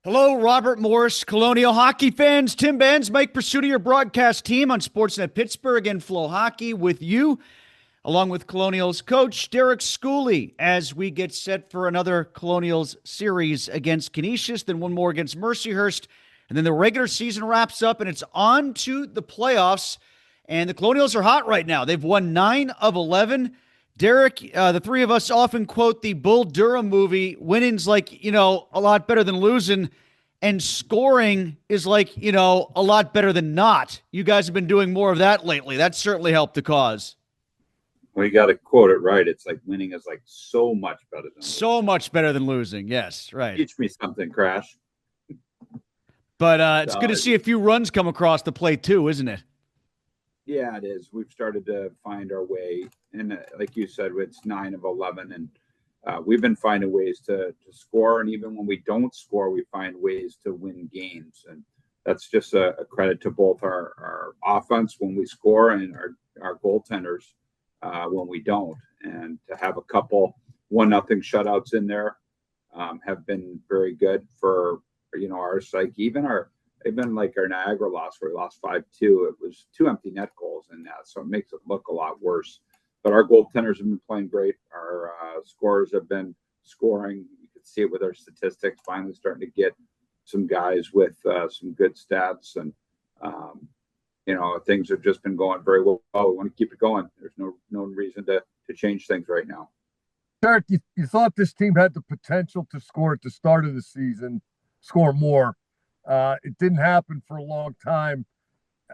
Hello, Robert Morris, Colonial hockey fans. Tim Benz, Mike Pursuta, your broadcast team on Sportsnet Pittsburgh and Flow Hockey with you, along with Colonials coach Derek Schooley, as we get set for another Colonials series against Canisius, then one more against Mercyhurst, and then the regular season wraps up, and it's on to the playoffs. And the Colonials are hot right now. They've won 9 of 11. Derek, the three of us often quote the Bull Durham movie. Winning's like, a lot better than losing, and scoring is like, a lot better than not. You guys have been doing more of that lately. That certainly helped the cause. Well, you got to quote it right. It's like winning is like so much better than So losing. much better than losing. Yes, right. Teach me something, Crash. But it's good Uh, to see a few runs come across the plate too, isn't it? yeah, it is. We've started to find our way, and like you said, it's 9 of 11, and we've been finding ways to score. And even when we don't score, we find ways to win games, and that's just a credit to both our offense when we score and our goaltenders when we don't. And to have a couple 1-0 shutouts in there have been very good for our psyche. Even like our Niagara loss where we lost 5-2, it was 2 empty net goals in that, so it makes it look a lot worse. But our goaltenders have been playing great. Our scorers have been scoring. You can see it with our statistics. Finally, starting to get some guys with some good stats, and things have just been going very well. We want to keep it going. There's no reason to change things right now. Derek, you thought this team had the potential to score at the start of the season, score more. It didn't happen for a long time.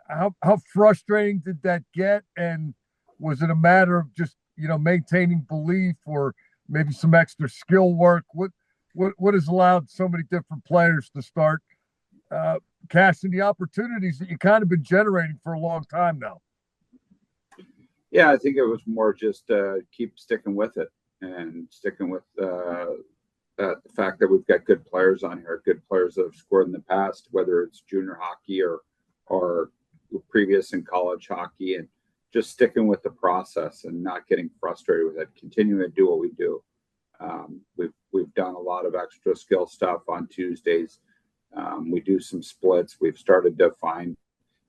How frustrating did that get? And was it a matter of just maintaining belief, or maybe some extra skill work? What has allowed so many different players to start cashing the opportunities that you kind of been generating for a long time now? Yeah, I think it was more just keep sticking with it and sticking with the fact that we've got good players on here, good players that have scored in the past, whether it's junior hockey or previous in college hockey, and just sticking with the process and not getting frustrated with it, continuing to do what we do. We've done a lot of extra skill stuff on Tuesdays. We do some splits. We've started to find,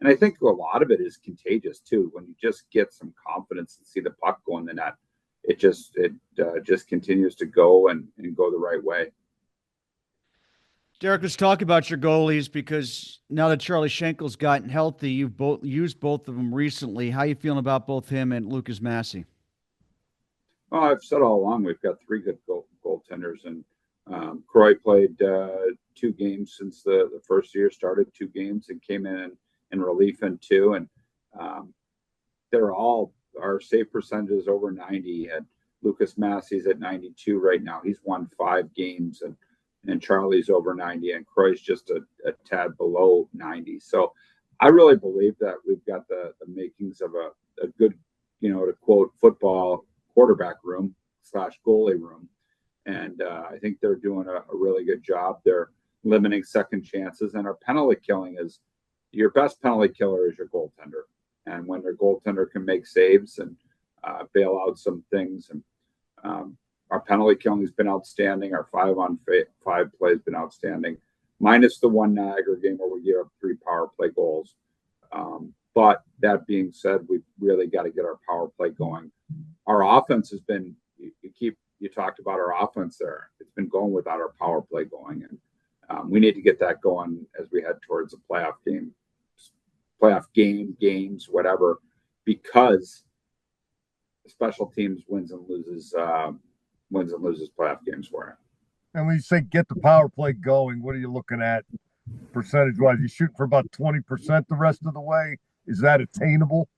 and I think a lot of it is contagious too. When you just get some confidence and see the puck go in the net, it just continues to go and go the right way. Derek, let's talk about your goalies, because now that Charlie Schenkel's gotten healthy, you've used both of them recently. How are you feeling about both him and Lucas Massey? Well, I've said all along we've got three good goaltenders, and Croy played 2 games since the first year, started 2 games and came in relief in 2, and they're all, our save percentage is over 90, and Lucas Massey's at 92 right now. He's won 5 games, and Charlie's over 90, and Croy's just a tad below 90. So I really believe that we've got the makings of a good, to quote football, quarterback room / goalie room. And I think they're doing a really good job. They're limiting second chances, and our penalty killing is, your best penalty killer is your goaltender. And when their goaltender can make saves and bail out some things, and our penalty killing has been outstanding. Our 5-on-5 play has been outstanding, minus the one Niagara game where we gave up 3 power play goals. But that being said, we've really got to get our power play going. Our offense has been, you talked about our offense there. It's been going without our power play going, and we need to get that going as we head towards a playoff games, whatever, because special teams wins and loses playoff games for it. And when you say get the power play going, what are you looking at percentage wise? You shoot for about 20% the rest of the way. Is that attainable?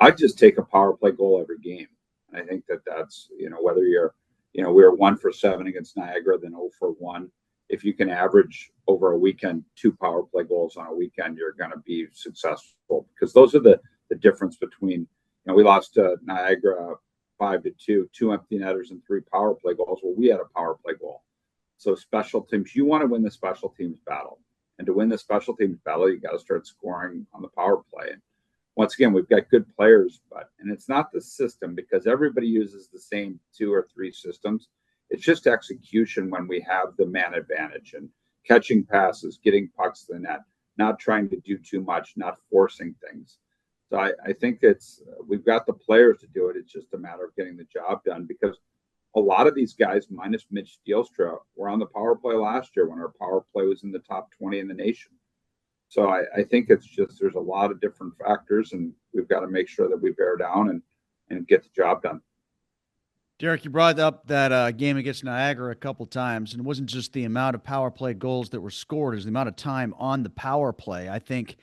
I just take a power play goal every game. I think that's whether you're, we were 1 for 7 against Niagara, then 0 for 1. If you can average over a weekend 2 power play goals on a weekend, you're going to be successful, because those are the difference between, we lost to Niagara 5-2, 2 empty netters and 3 power play goals. Well, we had a power play goal. So special teams, you want to win the special teams battle. And to win the special teams battle, you got to start scoring on the power play. And once again, we've got good players, and it's not the system, because everybody uses the same 2 or 3 systems. It's just execution when we have the man advantage and catching passes, getting pucks to the net, not trying to do too much, not forcing things. So I think we've got the players to do it. It's just a matter of getting the job done, because a lot of these guys, minus Mitch Steelstra, were on the power play last year when our power play was in the top 20 in the nation. So I think it's just there's a lot of different factors, and we've got to make sure that we bear down and get the job done. Derek, you brought up that game against Niagara a couple times, and it wasn't just the amount of power play goals that were scored, it was the amount of time on the power play. I think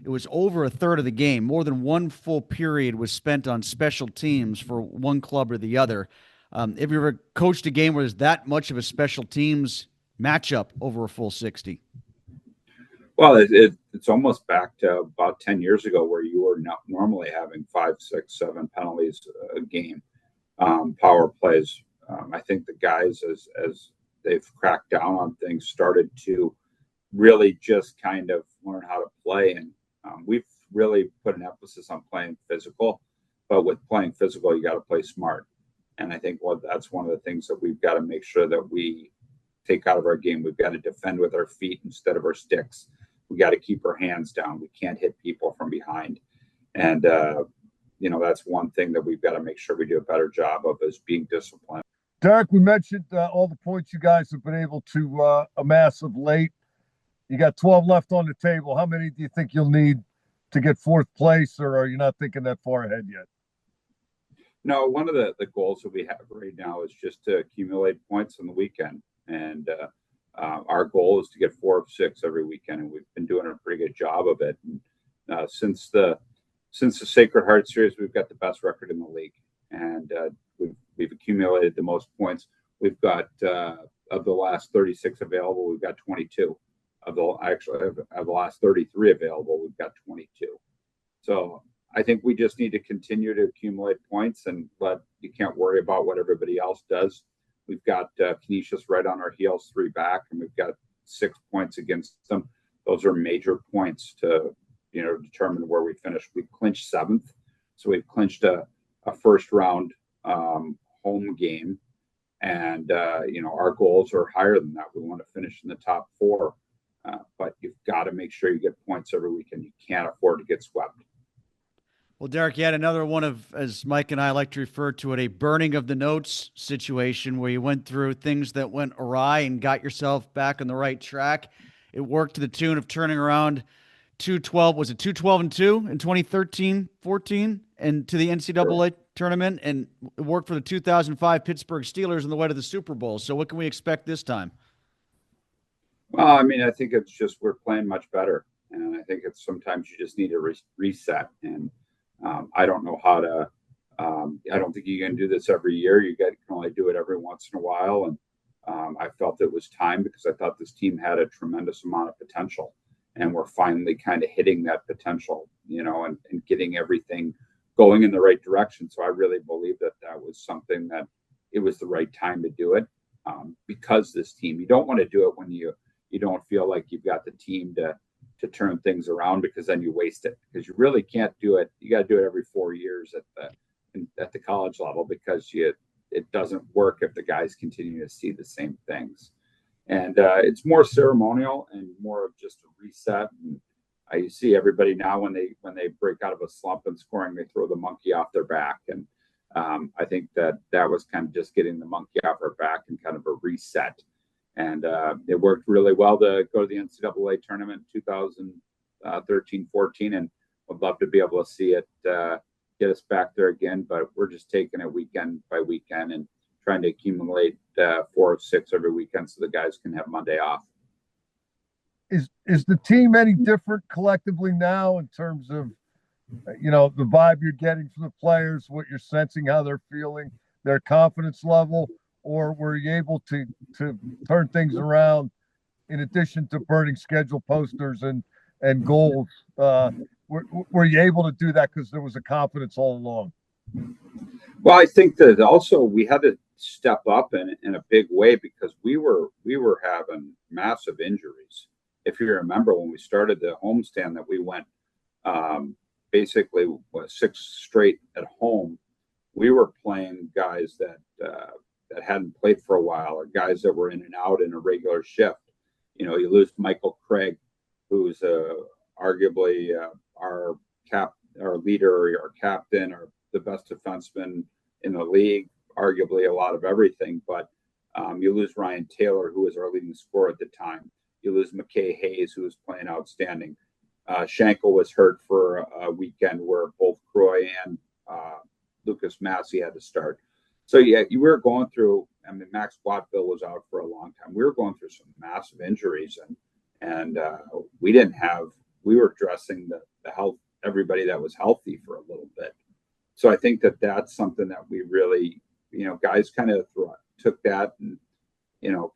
it was over a third of the game. More than one full period was spent on special teams for one club or the other. Have you ever coached a game where there's that much of a special teams matchup over a full 60? Well, it's almost back to about 10 years ago, where you were not normally having 5, 6, 7 penalties a game, power plays. I think the guys, as they've cracked down on things, started to really just kind of learn how to play. And we've really put an emphasis on playing physical, but with playing physical, you got to play smart. And I think that's one of the things that we've got to make sure that we take out of our game. We've got to defend with our feet instead of our sticks. We got to keep our hands down. We can't hit people from behind. And, that's one thing that we've got to make sure we do a better job of, is being disciplined. Derek, we mentioned all the points you guys have been able to amass of late. You got 12 left on the table. How many do you think you'll need to get fourth place, or are you not thinking that far ahead yet? No, one of the goals that we have right now is just to accumulate points on the weekend. And our goal is to get 4 of 6 every weekend, and we've been doing a pretty good job of it. And, since the Sacred Heart Series, we've got the best record in the league, and we've accumulated the most points. We've got of the last 36 available, we've got 22. Of the last 33 available, we've got 22. So I think we just need to continue to accumulate points, and you can't worry about what everybody else does. We've got Canisius right on our heels, 3 back, and we've got 6 points against them. Those are major points to determine where we finish. We clinched 7th, so we've clinched a first round home game, and our goals are higher than that. We want to finish in the top 4, but you've got to make sure you get points every weekend. You can't afford to get swept. Well, Derek, you had another one of, as Mike and I like to refer to it, a burning of the notes situation where you went through things that went awry and got yourself back on the right track. It worked to the tune of turning around 2-12. Was it 2-12-2 in 2013-14 and to the NCAA tournament? And it worked for the 2005 Pittsburgh Steelers on the way to the Super Bowl. So what can we expect this time? Well, I think it's just we're playing much better. And I think it's sometimes you just need to reset. And I don't know how to I don't think you can do this every year. You can only do it every once in a while. And I felt it was time, because I thought this team had a tremendous amount of potential. And we're finally kind of hitting that potential, and getting everything going in the right direction. So I really believe that was something that it was the right time to do it, because this team, you don't want to do it when you don't feel like you've got the team to turn things around, because then you waste it, because you really can't do it. You got to do it every 4 years at the college level, because it doesn't work if the guys continue to see the same things. And it's more ceremonial and more of just a reset. And I see everybody now when they break out of a slump and scoring, they throw the monkey off their back. And I think that was kind of just getting the monkey off our back and kind of a reset. And it worked really well to go to the NCAA tournament in 2013-14, and would love to be able to see it get us back there again. But we're just taking it weekend by weekend and trying to accumulate 4 of 6 every weekend, so the guys can have Monday off. Is the team any different collectively now in terms of the vibe you're getting from the players, what you're sensing, how they're feeling, their confidence level? Or were you able to turn things around in addition to burning schedule posters and goals? Were you able to do that because there was a confidence all along? Well, I think that also we had to step up in a big way, because we were having massive injuries. If you remember, when we started the homestand, that we went basically 6 straight at home, we were playing guys that that hadn't played for a while, or guys that were in and out in a regular shift. You lose Michael Craig, who's arguably our leader, our captain, or the best defenseman in the league, arguably a lot of everything. But you lose Ryan Taylor, who was our leading scorer at the time. You lose McKay Hayes, who was playing outstanding. Schenkel was hurt for a weekend where both Croy and Lucas Massey had to start. So, yeah, you were going through, Max Wattville was out for a long time. We were going through some massive injuries, and we were addressing the health, everybody that was healthy for a little bit. So I think that's something that we really, guys kind of took that and,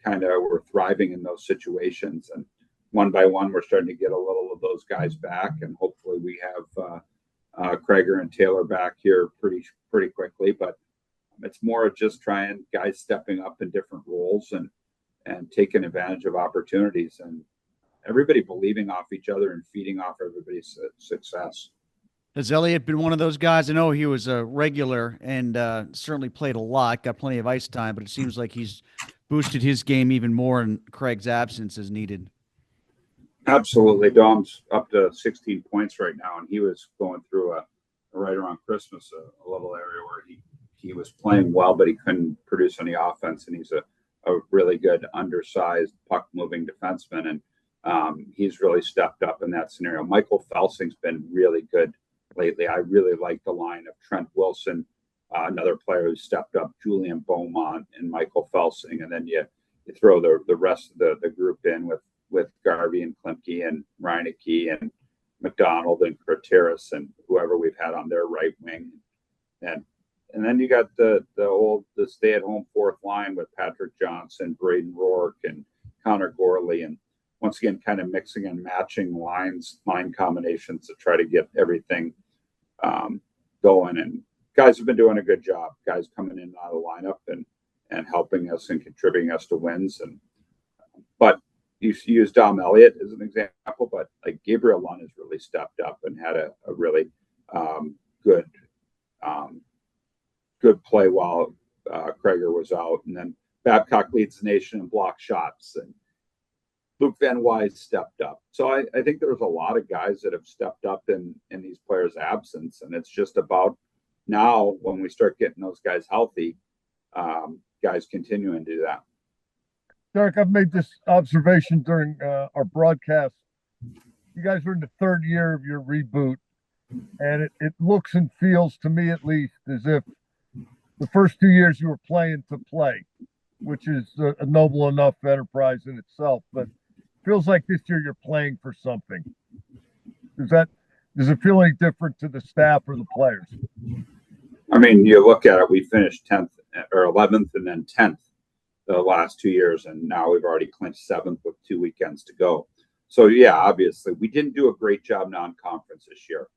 kind of were thriving in those situations. And one by one, we're starting to get a little of those guys back. And hopefully we have Krager and Taylor back here pretty quickly. But it's more of just trying guys stepping up in different roles and taking advantage of opportunities, and everybody believing off each other and feeding off everybody's success. Has Elliott been one of those guys? I know he was a regular and certainly played a lot, got plenty of ice time, but it seems like he's boosted his game even more in Craig's absence as needed. Absolutely. Dom's up to 16 points right now, and he was going through right around Christmas, a little area where he was playing well, but he couldn't produce any offense, and he's a really good undersized puck-moving defenseman, and he's really stepped up in that scenario. Michael Felsing's been really good lately. I really like the line of Trent Wilson, another player who stepped up, Julian Beaumont and Michael Felsing, and then you throw the rest of the group in with Garvey and Klimke and Reineke and McDonald and Krateris and whoever we've had on their right wing. And then you got the stay-at-home fourth line with Patrick Johnson, Braden Rourke, and Connor Gorley, and once again, kind of mixing and matching line combinations to try to get everything going. And guys have been doing a good job. Guys coming in and out of the lineup and helping us and contributing us to wins. But you use Dom Elliott as an example, but like Gabriel Lund has really stepped up and had a really good play while Krager was out. And then Babcock leads the nation in block shots, and Luke Van Wise stepped up. So I think there's a lot of guys that have stepped up in these players' absence, and it's just about now when we start getting those guys healthy, guys continuing to do that. Derek, I've made this observation during our broadcast. You guys are in the third year of your reboot, and it looks and feels to me, at least, as if the first 2 years you were playing to play, which is a noble enough enterprise in itself. But it feels like this year you're playing for something. Does it feel any different to the staff or the players? I mean, you look at it, we finished 10th or 11th and then 10th the last 2 years, and now we've already clinched 7th with 2 weekends to go. So, yeah, obviously, we didn't do a great job non-conference this year.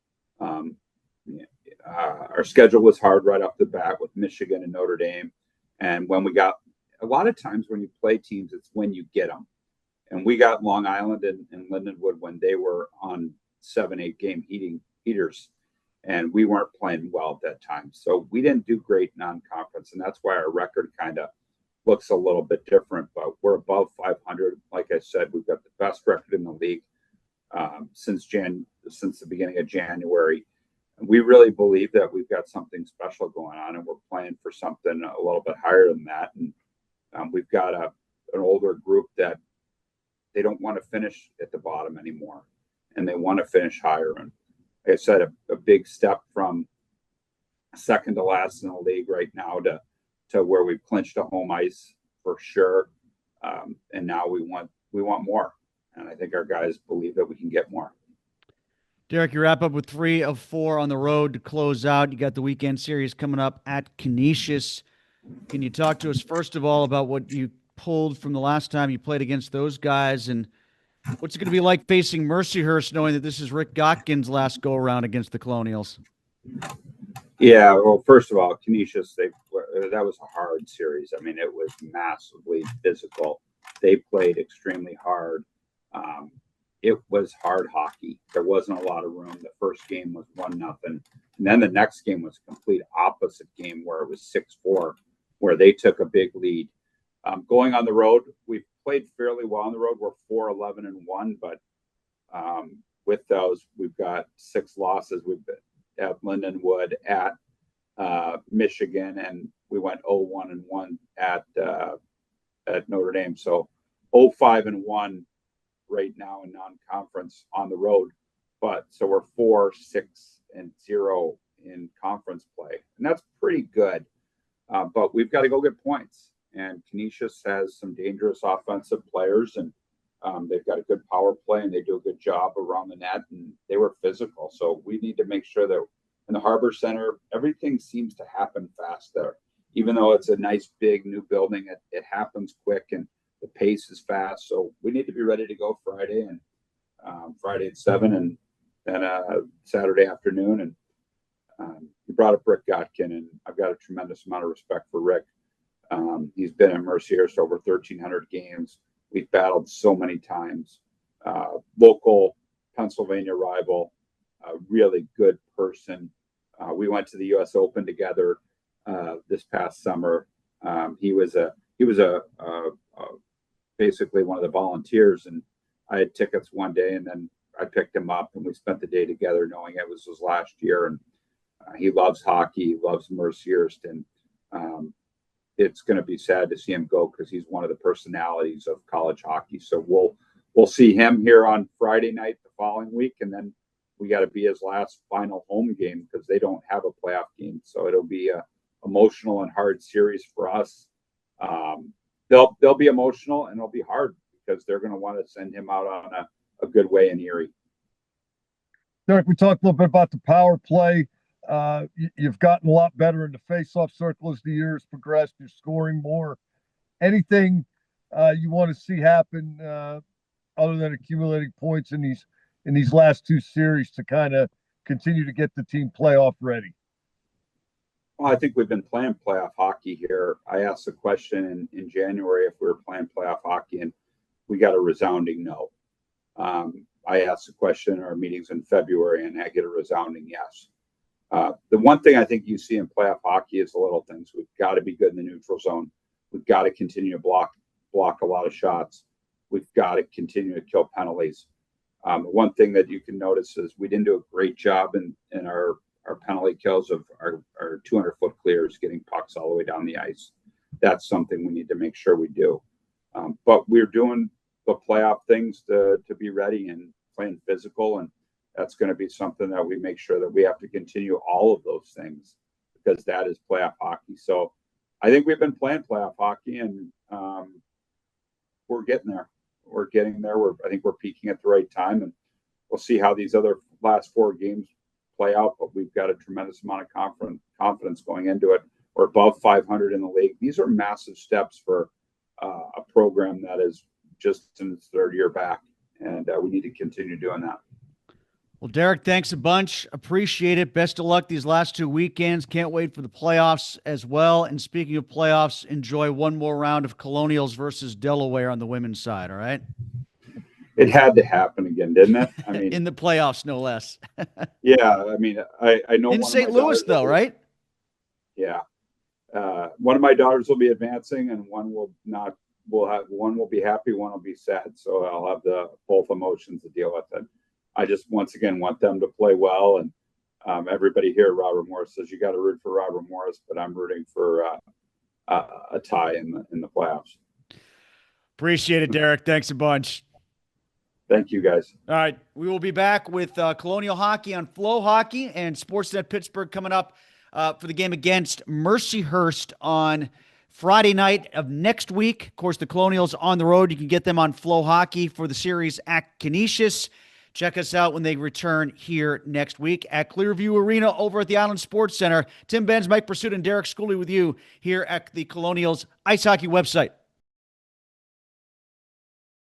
Our schedule was hard right off the bat with Michigan and Notre Dame. And when we got a lot of times when you play teams, it's when you get them. And we got Long Island and Lindenwood when they were on 7-8 game heaters, and we weren't playing well at that time. So we didn't do great non-conference, and that's why our record kind of looks a little bit different. But we're above 500. Like I said, we've got the best record in the league since the beginning of January. We really believe that we've got something special going on, and we're playing for something a little bit higher than that. And we've got an older group that they don't want to finish at the bottom anymore, and they want to finish higher. And like I said, a big step from second to last in the league right now to where we've clinched a home ice for sure. And now we want more. And I think our guys believe that we can get more. Derek, you wrap up with 3 of 4 on the road to close out. You got the weekend series coming up at Canisius. Can you talk to us, first of all, about what you pulled from the last time you played against those guys, and what's it going to be like facing Mercyhurst, knowing that this is Rick Gotkin's last go-around against the Colonials? Yeah, well, first of all, Canisius, that was a hard series. I mean, it was massively physical. They played extremely hard. It was hard hockey. There wasn't a lot of room. The first game was 1-0. And then the next game was a complete opposite game where it was 6-4 where they took a big lead. Going on the road, we've played fairly well on the road. We're 4-11-1, but with those, we've got 6 losses. We've been at Lindenwood, at Michigan, and we went 0-1-1 at Notre Dame. So 0-5-1 right now in non-conference on the road. But so we're 4-6-0 in conference play, and that's pretty good. But we've got to go get points. And Canisius has some dangerous offensive players, and they've got a good power play, and they do a good job around the net, and they were physical. So we need to make sure that in the Harbor Center, everything seems to happen fast there. Even though it's a nice, big new building, it happens quick, and the pace is fast. So we need to be ready to go Friday, and Friday at 7, and then Saturday afternoon. And you brought up Rick Gotkin, and I've got a tremendous amount of respect for Rick. He's been in Mercyhurst over 1,300 games. We've battled so many times. Local Pennsylvania rival, a really good person. We went to the U.S. Open together this past summer. He was basically one of the volunteers, and I had tickets one day, and then I picked him up, and we spent the day together, knowing it was his last year. And he loves hockey, he loves Mercyhurst, and it's going to be sad to see him go because he's one of the personalities of college hockey. So we'll see him here on Friday night the following week, and then we got to be his last final home game because they don't have a playoff game. So it'll be a emotional and hard series for us. They'll be emotional, and it'll be hard because they're going to want to send him out on a good way in Erie. Derek, we talked a little bit about the power play. You've gotten a lot better in the face-off circle as the years progressed. You're scoring more. Anything you want to see happen other than accumulating points in these last 2 series to kind of continue to get the team playoff ready? Well, I think we've been playing playoff hockey here. I asked the question in January if we were playing playoff hockey, and we got a resounding no. I asked the question in our meetings in February, and I get a resounding yes. The one thing I think you see in playoff hockey is the little things. We've got to be good in the neutral zone. We've got to continue to block a lot of shots. We've got to continue to kill penalties. One thing that you can notice is we didn't do a great job in our penalty kills of our 200-foot clears, getting pucks all the way down the ice. That's something we need to make sure we do. But we're doing the playoff things to be ready and playing physical, and that's going to be something that we make sure that we have to continue all of those things because that is playoff hockey. So I think we've been playing playoff hockey, and we're getting there. We're getting there. I think we're peaking at the right time, and we'll see how these other last 4 games play out. But we've got a tremendous amount of confidence going into it. We're above 500 in the league. These are massive steps for a program that is just in its 3rd year back, and we need to continue doing that. Well, Derek, thanks a bunch. Appreciate it. Best of luck these last 2 weekends. Can't wait for the playoffs as well. And speaking of playoffs, enjoy one more round of Colonials versus Delaware on the women's side, all right? It had to happen again, didn't it? I mean, in the playoffs, no less. Yeah, I mean, I know in St. Louis, though, right? Yeah, one of my daughters will be advancing, and one will not. One will be happy, one will be sad. So I'll have both emotions to deal with it. I just once again want them to play well, and everybody here, Robert Morris says you got to root for Robert Morris, but I'm rooting for a tie in the playoffs. Appreciate it, Derek. Thanks a bunch. Thank you, guys. All right. We will be back with Colonial Hockey on Flow Hockey and Sportsnet Pittsburgh coming up for the game against Mercyhurst on Friday night of next week. Of course, the Colonials on the road. You can get them on Flow Hockey for the series at Canisius. Check us out when they return here next week at Clearview Arena over at the Island Sports Center. Tim Benz, Mike Pursuit, and Derek Schooley with you here at the Colonials Ice Hockey website.